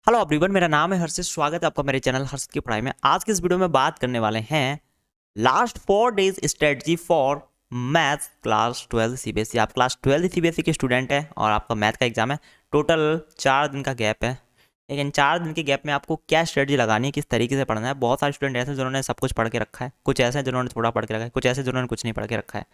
Hello everyone, मेरा नाम है हर्षित। स्वागत है आपका मेरे चैनल हर्षित की पढ़ाई में। आज के इस वीडियो में बात करने वाले हैं last 4 days strategy for maths class 12 CBSE. आप क्लास 12 सीबीएसई के स्टूडेंट हैं और आपका मैथ का एग्जाम है। टोटल 4 दिन का गैप है, लेकिन 4 दिन के गैप में आपको क्या स्ट्रेटजी लगानी है, किस तरीके से पढ़ना है। बहुत सारे स्टूडेंट ऐसे हैं जिन्होंने सब कुछ पढ़ के रखा है, कुछ ऐसे हैं जिन्होंने थोड़ा पढ़ के रखा है, कुछ ऐसे जिन्होंने कुछ नहीं पढ़ के रखा है।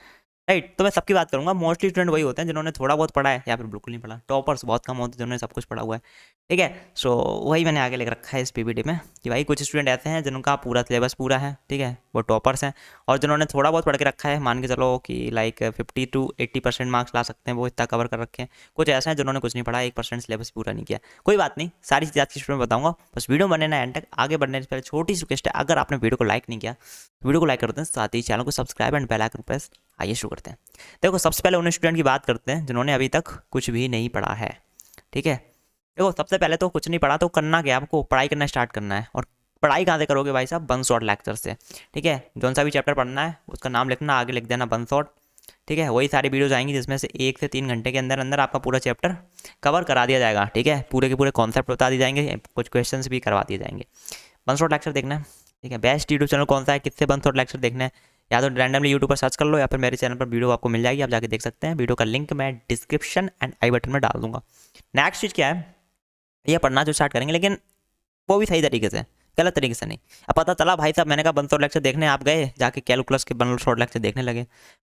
राइट, तो मैं सबकी बात करूंगा। मोस्टली स्टूडेंट वही होते हैं जिन्होंने थोड़ा बहुत पढ़ा है या फिर बिल्कुल नहीं पढ़ा। टॉपर्स बहुत कम होते हैं जिन्होंने सब कुछ पढ़ा हुआ है। ठीक है, सो वही मैंने आगे लेकर रखा है इस पीपीटी में कि भाई कुछ स्टूडेंट ऐसे हैं जिनका पूरा सिलेबस पूरा है, ठीक है, वो टॉपर्स हैं। और जिन्होंने थोड़ा बहुत पढ़ के रखा है, मान के चलो कि लाइक 50 to 80% मार्क्स ला सकते हैं, वो इतना कवर कर रखे हैं। कुछ ऐसे हैं जिन्होंने कुछ नहीं पढ़ा, 1% सिलेबस पूरा नहीं किया। कोई बात नहीं, सारी चीज़ आज की स्टूडेंट बताऊंगा। बस वीडियो बनने ना एंड तक। आगे बढ़ने से पहले छोटी सी रिक्वेस्ट है, अगर आपने वीडियो को लाइक नहीं किया तो वीडियो को लाइक करते हैं, साथ ही चैनल को subscribe and bell icon press. आइए शुरू करते हैं। देखो, सबसे पहले उन स्टूडेंट की बात करते हैं जिन्होंने अभी तक कुछ भी नहीं पढ़ा है। ठीक है, देखो सबसे पहले तो कुछ नहीं पढ़ा तो करना क्या, आपको पढ़ाई करना स्टार्ट करना है। और पढ़ाई कहाँ से करोगे भाई साहब? वन शॉट लेक्चर से। ठीक है, जौन सा भी चैप्टर पढ़ना है उसका नाम लिखना, आगे लिख देना वन शॉट। ठीक है, वही सारी वीडियोज आएंगी जिसमें से 1 से 3 घंटे के अंदर अंदर आपका पूरा चैप्टर कवर करा दिया जाएगा। ठीक है, पूरे के पूरे कॉन्सेप्ट बता दिए जाएंगे, कुछ क्वेश्चंस भी करवा दिए जाएंगे। वन शॉट लेक्चर देखना है। ठीक है, बेस्ट यूट्यूब चैनल कौन सा है, किससे वन शॉट लेक्चर देखना है, या तो रैंडमली यूट्यूब पर सर्च कर लो या फिर मेरे चैनल पर वीडियो आपको मिल जाएगी, आप जाके देख सकते हैं। वीडियो का लिंक मैं डिस्क्रिप्शन एंड आई बटन में डाल दूंगा। नेक्स्ट चीज़ क्या है, ये पढ़ना जो स्टार्ट करेंगे, लेकिन वो भी सही तरीके से, गलत तरीके से नहीं। अब पता चला भाई साहब मैंने कहा वन शॉट लेक्चर देखने, आप गए जाके कैलकुलस के वन शॉट लेक्चर देखने लगे।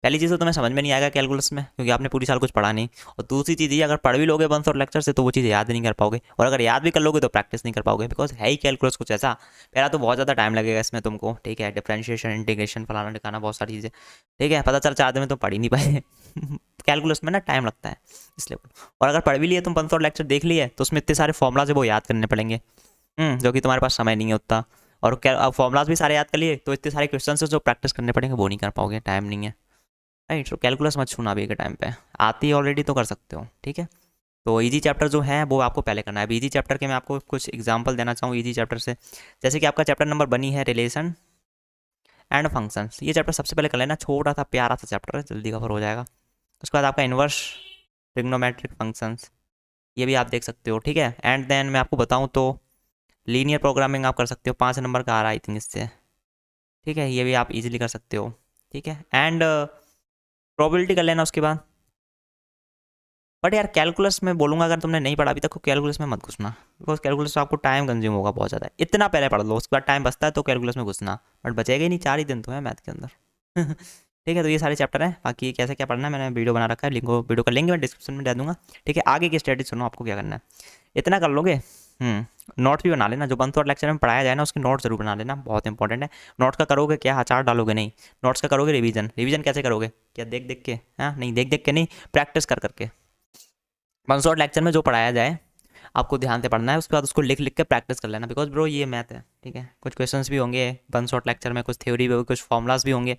पहली चीज़ तो तुम्हें समझ में नहीं आएगा कैलकुलस में, क्योंकि आपने पूरी साल कुछ पढ़ा नहीं। और दूसरी चीज़ ये, अगर पढ़ भी लोगे वन शॉट लेक्चर से तो वो चीज़ याद नहीं कर पाओगे, और अगर याद भी कर लोगे तो प्रैक्टिस नहीं कर पाओगे, बिकॉज है ही कैलकुलस कुछ ऐसा। पहला तो बहुत ज़्यादा टाइम लगेगा इसमें तुमको। ठीक है, डिफरेंशिएशन, इंटीग्रेशन, फलाना टिकाना, बहुत सारी चीज़ें। ठीक है, पता चला 4 दिन में तो पढ़ ही नहीं पाए। कैलकुलस में ना टाइम लगता है इसलिए। और अगर पढ़ भी लिए तुम वन शॉट लेक्चर देख लिए तो उसमें इतने सारे फॉर्मुला से वो याद करने पड़ेंगे, जो कि तुम्हारे पास समय नहीं है उतना। और अब फॉर्मुलाज भी सारे याद कर लिए तो इतने सारे क्वेश्चन से जो प्रैक्टिस करने पड़ेंगे वो नहीं कर पाओगे, टाइम नहीं है। राइट, तो कैलकुलस मत छूना अभी के टाइम पे। आती है ऑलरेडी तो कर सकते हो। ठीक है, तो इजी चैप्टर जो है वो आपको पहले करना है। अब इजी चैप्टर के मैं आपको कुछ एग्जांपल देना चाहूँ इजी चैप्टर से। जैसे कि आपका चैप्टर नंबर बनी है रिलेशन एंड फंक्शंस। ये चैप्टर सबसे पहले कर लेना, छोटा सा प्यारा सा चैप्टर है, जल्दी कवर हो जाएगा। उसके बाद आपका इन्वर्स ट्रिग्नोमेट्रिक फंक्शंस, ये भी आप देख सकते हो। ठीक है, एंड देन मैं आपको बताऊँ तो लीनियर प्रोग्रामिंग आप कर सकते हो, 5 नंबर का आ रहा है आई थिंक इससे। ठीक है, ये भी आप इजीली कर सकते हो। ठीक है, एंड प्रोबेबिलिटी कर लेना उसके बाद। बट यार कैलकुलस में बोलूँगा, अगर तुमने नहीं पढ़ा अभी तक तो कैलकुलस में मत घुसना, बिकॉज कैलकुलस आपको टाइम कंज्यूम होगा बहुत ज़्यादा। इतना पहले पढ़ लो, उसके बाद टाइम बचता है तो कैलकुलस में घुसना, बट बचेगा ही नहीं, 4 ही दिन तो है मैथ के अंदर। ठीक है, तो ये सारे चैप्टर हैं। बाकी कैसे क्या पढ़ना है मैंने वीडियो बना रखा है, वीडियो का लिंक मैं डिस्क्रिप्शन में दे दूँगा। ठीक है, आगे की स्ट्रेटेजी सुनो, आपको क्या करना है, इतना कर लोगे। नोट्स भी बना लेना, जो वन शॉट लेक्चर में पढ़ाया जाए ना उसके नोट्स जरूर बना लेना, बहुत इंपॉर्टेंट है। नोट्स का करोगे क्या, आचार डालोगे नहीं, नोट्स का करोगे रिवीजन। रिवीजन कैसे करोगे, क्या देख देख के? हाँ नहीं, देख देख के नहीं, प्रैक्टिस कर करके। वन शॉट लेक्चर में जो पढ़ाया जाए आपको ध्यान से पढ़ना है, उसके बाद उसको लिख लिख के प्रैक्टिस कर लेना, बिकॉज ब्रो ये मैथ है। ठीक है, कुछ क्वेश्चंस भी होंगे वन शॉट लेक्चर में, कुछ थ्योरी भी होगी, कुछ फॉर्मुलाज भी होंगे।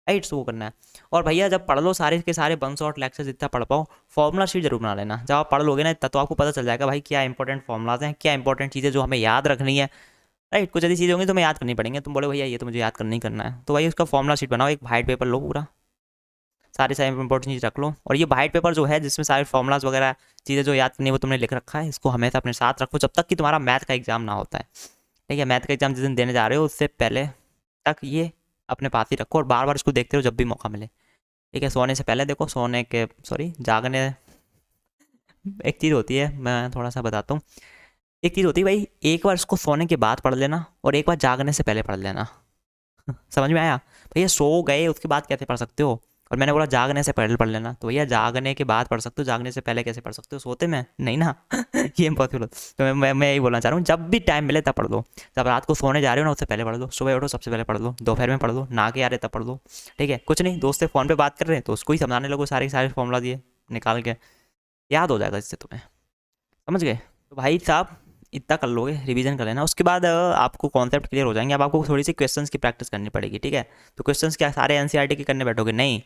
राइट, वो करना है। और भैया जब पढ़ लो सारे के सारे वन शॉट लेक्चर जितना पढ़ पाओ, फॉर्मुला शीट जरूर बना लेना। जब आप पढ़ लोगे ना इतना तो आपको पता चल जाएगा भाई क्या इंपॉर्टेंट फॉर्मुलाज हैं, क्या इंपॉर्टेंट चीज़ें जो हमें याद रखनी है। राइट, कुछ ऐसी चीज़ें होंगी तो हमें याद करनी पड़ेंगे, तुम बोले भैया ये तो मुझे याद करना ही करना है, तो भाई उसका फॉर्मुला शीट बनाओ, एक वाइट पेपर लो, पूरा सारे सारे इंपॉर्टेंट चीज़ रख लो। और ये वाइट पेपर जो है जिसमें सारे फॉर्मुलाज वगैरह चीज़ें जो याद करनी है वो तुमने लिख रखा है, इसको हमेशा अपने साथ रखो जब तक कि तुम्हारा मैथ का एग्जाम ना होता है। ठीक है, मैथ का एग्जाम जिस दिन देने जा रहे हो उससे पहले तक ये अपने पास ही रखो और बार बार इसको देखते रहो जब भी मौका मिले। ठीक है, सोने से पहले देखो, सोने के सॉरी जागने, एक चीज़ होती है मैं थोड़ा सा बताता हूँ। एक चीज़ होती है भाई, एक बार इसको सोने के बाद पढ़ लेना और एक बार जागने से पहले पढ़ लेना। समझ में आया? भैया सो गए उसके बाद कैसे पढ़ सकते हो, और मैंने बोला जागने से पहले पढ़ लेना, तो भैया जागने के बाद पढ़ सकते हो, जागने से पहले कैसे पढ़ सकते हो, सोते में नहीं ना। ये इम्पॉसिबल। तो मैं यही बोलना चाह रहा हूँ, जब भी टाइम मिले तब पढ़ लो। जब रात को सोने जा रहे हो ना उससे पहले पढ़ लो, सुबह उठो सबसे पहले पढ़ लो, दोपहर में पढ़ लो, ना के आ रहे तब पढ़ लो। ठीक है, कुछ नहीं, दोस्त से फ़ोन पे बात कर रहे हैं तो उसको ही समझाने लगो, सारे सारे फॉर्मुला दिए निकाल के, याद हो जाएगा इससे तुम्हें। समझ गए? तो भाई साहब इतना कर लोगे, रिवीजन कर लेना, उसके बाद आपको कॉन्सेप्ट क्लियर हो जाएंगे। अब आपको थोड़ी सी क्वेश्चंस की प्रैक्टिस करनी पड़ेगी। ठीक है, तो क्वेश्चंस क्या सारे एनसीईआरटी के करने बैठोगे नहीं,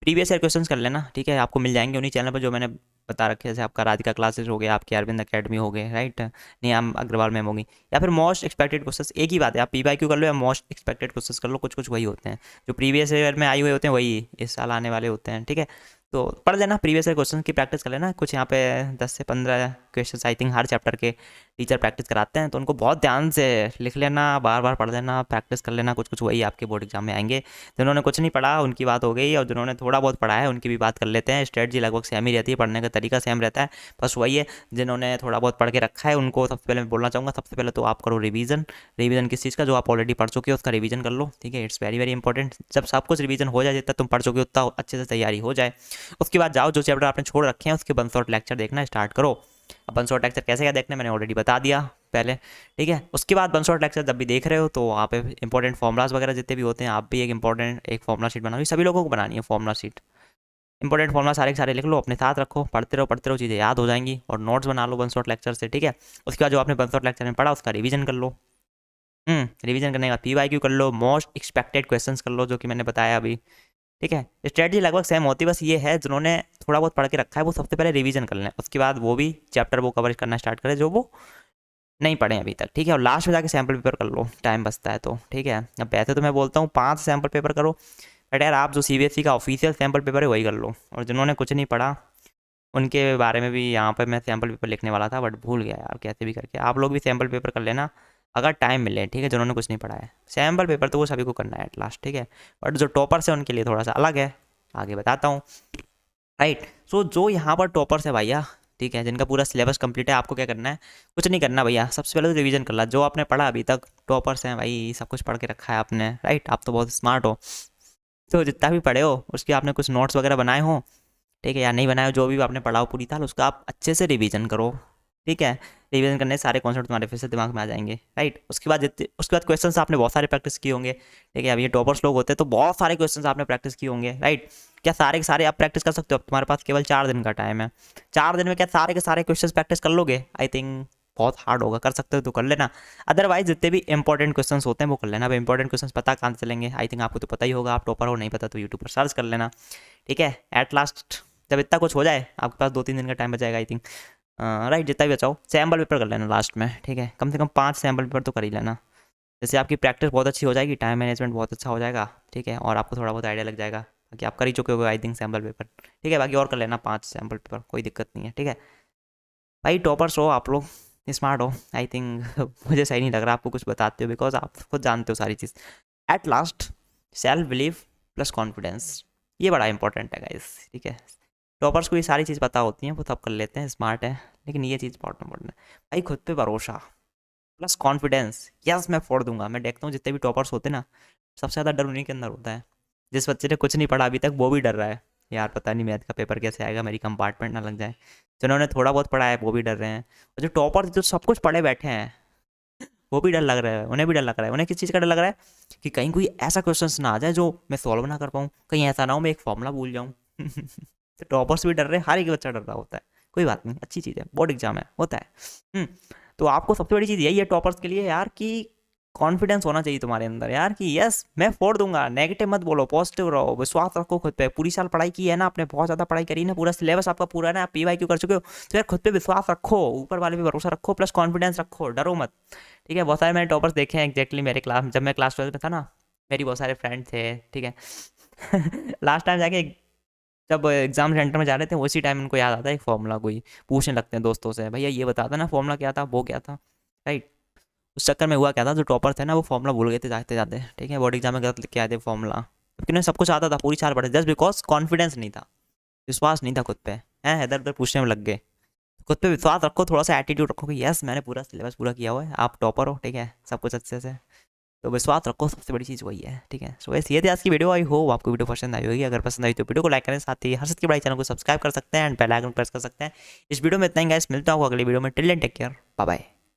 प्रीवियस ईयर क्वेश्चंस कर लेना। ठीक है, आपको मिल जाएंगे उन्हीं चैनल पर जो मैंने बता रखे हैं, जैसे आपका राधिका क्लासेस हो गए, आपके अरविंद अकेडमी हो गए, राइट, नियम अग्रवाल मैम होगी, या फिर मोस्ट एक्सपेक्टेड क्वेश्चंस। एक ही बात है, आप पीवाईक्यू कर लो या मोस्ट एक्सपेक्टेड क्वेश्चंस कर लो, कुछ कुछ वही होते हैं, जो प्रीवियस ईयर में आए हुए होते हैं वही इस साल आने वाले होते हैं। ठीक है, तो पढ़ लेना, प्रीवियस ईयर क्वेश्चन की प्रैक्टिस कर लेना। कुछ यहाँ पे 10 से 15 question I think her chapter के टीचर प्रैक्टिस कराते हैं, तो उनको बहुत ध्यान से लिख लेना, बार बार पढ़ लेना, प्रैक्टिस कर लेना। कुछ कुछ वही आपके बोर्ड एग्जाम में आएंगे। जिन्होंने कुछ नहीं पढ़ा उनकी बात हो गई, और जिन्होंने थोड़ा बहुत पढ़ा है उनकी भी बात कर लेते हैं। स्ट्रेटजी लगभग सेम ही रहती है, पढ़ने का तरीका सेम रहता है, बस वही है जिन्होंने थोड़ा बहुत पढ़ के रखा है उनको सबसे पहले मैं बोलना चाहूँगा, सबसे पहले तो आप करो रिवीजन। रिवीजन किस चीज़ का? जो आप ऑलरेडी पढ़ चुके हो उसका रिवीजन कर लो, ठीक है। It's very very important. जब सब कुछ रिवीजन हो जाए, जितना तुम पढ़ चुके हो उतना अच्छे से तैयारी हो जाए, उसके बाद जाओ जो चैप्टर आपने छोड़ रखे हैं उसके वन शॉट लेक्चर देखना स्टार्ट करो। अब वन शॉट लेक्चर कैसे क्या देखना मैंने ऑलरेडी बता दिया पहले, ठीक है। उसके बाद वन शॉट लेक्चर जब भी देख रहे हो तो वहाँ पे इंपॉर्टेंट फॉर्मुलाज वगैरह जितने भी होते हैं, आप भी एक फॉर्मुला शीट बनाओ। सभी लोगों को बनानी है फॉर्मुला शीट। इंपॉर्टेंट फॉर्मुला सारे के सारे लिख लो, अपने साथ रखो, पढ़ते रहो, चीज़ें याद हो जाएंगी, और नोट्स बना लो वन शॉट लेक्चर से, ठीक है। उसके बाद जो आपने वन शॉट लेक्चर में पढ़ा उसका रिवीजन कर लो। रिवीजन करने के बाद PYQ कर लो, मोस्ट एक्सपेक्टेड क्वेश्चंस कर लो, जो कि मैंने बताया अभी, ठीक है। स्ट्रेटजी लगभग सेम होती है, बस ये है जिन्होंने थोड़ा बहुत पढ़ के रखा है वो सबसे पहले रिवीजन कर लें, उसके बाद वो भी चैप्टर वो कवर करना स्टार्ट करें जो वो नहीं पढ़े अभी तक, ठीक है। और लास्ट में जाके सैम्पल पेपर कर लो, टाइम बचता है तो, ठीक है। अब वैसे तो मैं बोलता हूँ 5 सैम्पल पेपर करो, बट यार आप जो CBSE का ऑफिशियल सैम्पल पेपर है वही कर लो। और जिन्होंने कुछ नहीं पढ़ा उनके बारे में भी यहाँ पर मैं सैम्पल पेपर लिखने वाला था, बट भूल गया यार कैसे भी करके। आप लोग भी सैम्पल पेपर कर लेना अगर टाइम मिले, ठीक है। जिन्होंने कुछ नहीं पढ़ा है सैम्पल पेपर तो वो सभी को करना है एट लास्ट, ठीक है। बट जो टॉपर्स है उनके लिए थोड़ा सा अलग है, आगे बताता हूँ, राइट। सो जो यहाँ पर टॉपर्स है भैया, ठीक है, जिनका पूरा सिलेबस कंप्लीट है, आपको क्या करना है? कुछ नहीं करना भैया, सबसे पहले तो रिवीजन कर ला जो आपने पढ़ा अभी तक। टॉपर्स हैं भाई, सब कुछ पढ़ के रखा है आपने, राइट। आप तो बहुत स्मार्ट हो, तो जितना भी पढ़े हो उसके आपने कुछ नोट्स वगैरह बनाए हो, ठीक है, या नहीं बनाए हो, जो भी आपने पढ़ा हो पूरी साल उसका आप अच्छे से रिवीजन करो, ठीक है। रिवीजन करने से सारे कॉन्सेप्ट तुम्हारे फिर से दिमाग में आ जाएंगे, राइट। उसके बाद क्वेश्चंस आपने बहुत सारे प्रैक्टिस किए होंगे, ठीक है। अब ये टॉपर्स लोग होते हैं तो बहुत सारे क्वेश्चंस आपने प्रैक्टिस किए होंगे, राइट। क्या सारे के सारे आप प्रैक्टिस कर सकते हो? अब तुम्हारे पास केवल 4 दिन का टाइम है, 4 दिन में क्या सारे के सारे क्वेश्चंस प्रैक्टिस कर लोगे? आई थिंक बहुत हार्ड होगा। कर सकते हो तो कर लेना, अदरवाइज जितने भी इंपॉर्टेंट क्वेश्चंस होते हैं वो कर लेना। अब इंपॉर्टेंट क्वेश्चंस पता कहाँ से चलेंगे? आई थिंक आपको तो पता ही होगा, आप टॉपर हो, नहीं पता तो यूट्यूब पर सर्च कर लेना, ठीक है। एट लास्ट जब इतना कुछ हो जाए आपके पास 2-3 दिन का टाइम बचाएगा आई थिंक, राइट। जितना भी बचाओ सैम्पल पेपर कर लेना लास्ट में, ठीक है। कम से कम 5 सैम्पल पेपर तो कर ही लेना, जैसे आपकी प्रैक्टिस बहुत अच्छी हो जाएगी, टाइम मैनेजमेंट बहुत अच्छा हो जाएगा, ठीक है। और आपको थोड़ा बहुत आइडिया लग जाएगा, बाकी आप कर ही चुके हो आई थिंक सैम्पल पेपर, ठीक है। बाकी और कर लेना 5 सैम्पल पेपर, कोई दिक्कत नहीं है, ठीक है। भाई टॉपर्स हो आप लोग, स्मार्ट हो आई थिंक मुझे सही नहीं लग रहा आपको कुछ बताते हो, बिकॉज आप खुद जानते हो सारी चीज़। At last self believe plus confidence, ये बड़ा इंपॉर्टेंट है गाइस, ठीक है। टॉपर्स को ये सारी चीज़ पता होती हैं, वो सब कर लेते हैं, स्मार्ट है, लेकिन ये चीज़ बहुत इंपॉर्टेंट है भाई, खुद पे भरोसा प्लस कॉन्फिडेंस। यस मैं फोड़ दूंगा। मैं देखता हूँ जितने भी टॉपर्स होते हैं ना, सबसे ज़्यादा डर उन्हीं के अंदर होता है। जिस बच्चे ने कुछ नहीं पढ़ा अभी तक वो भी डर रहा है, यार पता नहीं मैथ का पेपर कैसे आएगा, मेरी कंपार्टमेंट ना लग जाए। जिन्होंने थोड़ा बहुत पढ़ा है वो भी डर रहे हैं, और जो टॉपर जो सब कुछ पढ़े बैठे हैं वो भी डर लग रहा है, उन्हें भी डर लग रहा है। उन्हें किस चीज़ का डर लग रहा है? कि कहीं कोई ऐसा क्वेश्चन ना आ जाए जो मैं सॉल्व ना कर पाऊँ, कहीं ऐसा ना हो मैं एक फॉर्मूला भूल जाऊँ तो टॉपर्स भी डर रहे हैं, हर एक बच्चा डर रहा होता है, कोई बात नहीं, अच्छी चीज़ है, बोर्ड एग्जाम है, होता है। तो आपको सबसे बड़ी चीज़ यही है टॉपर्स के लिए यार, कि कॉन्फिडेंस होना चाहिए तुम्हारे अंदर यार, कि यस मैं फोड़ दूंगा। नेगेटिव मत बोलो, पॉजिटिव रहो, विश्वास रखो खुद पे। पूरी साल पढ़ाई की है ना आपने, बहुत ज़्यादा पढ़ाई करी ना, पूरा सिलेबस आपका पूरा ना, आप PYQ कर चुके हो, तो यार खुद पे विश्वास रखो, ऊपर वाले पे भरोसा रखो, प्लस कॉन्फिडेंस रखो, डरो मत, ठीक है। बहुत सारे मैंने टॉपर्स देखे हैं एग्जैक्टली मेरे क्लास, जब मैं क्लास 12 में था ना, मेरी बहुत सारे फ्रेंड थे, ठीक है लास्ट टाइम जाके जब एग्जाम सेंटर में जा रहे थे उसी टाइम उनको याद आता है एक फॉर्मूला, कोई पूछने लगते हैं दोस्तों से, भैया ये बता देना फॉर्मूला क्या था, वो क्या था, राइट। उस चक्कर में हुआ क्या था, जो टॉपर थे ना वो फॉर्मूला भूल गए थे जाते जाते, ठीक है। बोर्ड एग्जाम में गलत लिख के आए थे फॉर्मूला, क्योंकि उन्हें सब कुछ आता था, पूरी 4 पढ़े, जस्ट बिकॉज कॉन्फिडेंस नहीं था, विश्वास नहीं था खुद पे, हैं इधर उधर पूछने में लग गए। खुद पे विश्वास रखो, थोड़ा सा एटीट्यूड रखो कि यस मैंने पूरा सिलेबस पूरा किया हुआ है, आप टॉपर हो, ठीक है, सब कुछ अच्छे से, तो विश्वास रखो, सबसे बड़ी चीज़ वही है, ठीक है। सो वैसे ये थी आज की वीडियो, आई होप आपको वीडियो पसंद आई होगी। अगर पसंद आई तो वीडियो को लाइक करें, साथ ही हर्षद की पढ़ाई चैनल को सब्सक्राइब कर सकते हैं एंड बेल आइकन प्रेस कर सकते हैं। इस वीडियो में इतना ही गाइस, मिलता हूँ अगली वीडियो में, till then take care, bye bye.